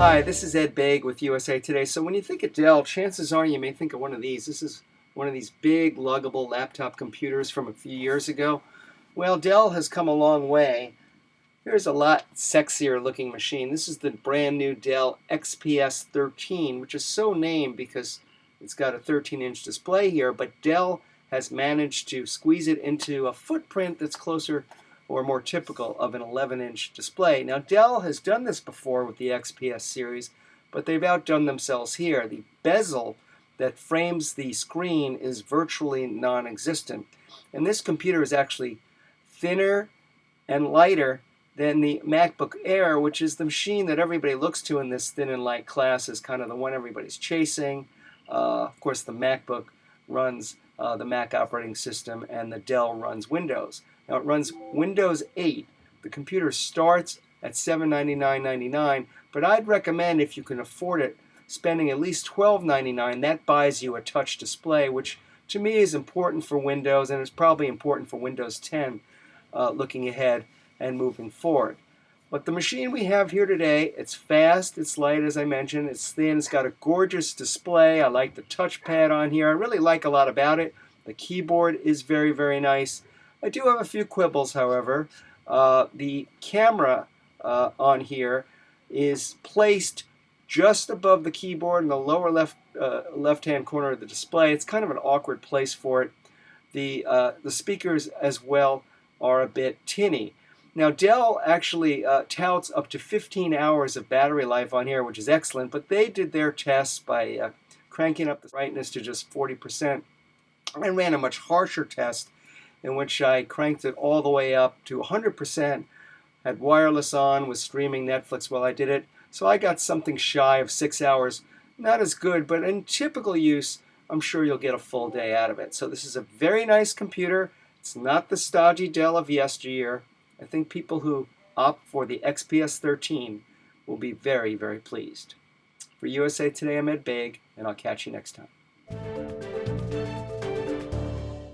Hi, this is Ed Baig with USA Today. So when you think of Dell, chances are you may think of one of these. This is one of these big luggable laptop computers from a few years ago. Well, Dell has come a long way. Here's a lot sexier looking machine. This is the brand new Dell XPS 13, which is so named because it's got a 13-inch display here, but Dell has managed to squeeze it into a footprint that's closer or more typical of an 11-inch display. Now, Dell has done this before with the XPS series, but they've outdone themselves here. The bezel that frames the screen is virtually non-existent, and this computer is actually thinner and lighter than the MacBook Air, which is the machine that everybody looks to in this thin and light class as kind of the one everybody's chasing. Of course, the MacBook runs the Mac operating system, and the Dell runs Windows. Now, it runs Windows 8. The computer starts at $799.99, but I'd recommend, if you can afford it, spending at least $12.99. That buys you a touch display, which to me is important for Windows, and it's probably important for Windows 10 looking ahead and moving forward. But the machine we have here today, it's fast, it's light, as I mentioned, it's thin, it's got a gorgeous display. I like the touchpad on here. I really like a lot about it. The keyboard is very, very nice. I do have a few quibbles, however. The camera on here is placed just above the keyboard in the lower left-hand corner of the display. It's kind of an awkward place for it. The speakers as well are a bit tinny. Now, Dell actually touts up to 15 hours of battery life on here, which is excellent, but they did their tests by cranking up the brightness to just 40%. I ran a much harsher test in which I cranked it all the way up to 100%, had wireless on, was streaming Netflix while I did it, so I got something shy of 6 hours. Not as good, but in typical use, I'm sure you'll get a full day out of it. So this is a very nice computer. It's not the stodgy Dell of yesteryear. I think people who opt for the XPS 13 will be very, very pleased. For USA Today, I'm Ed Baig, and I'll catch you next time.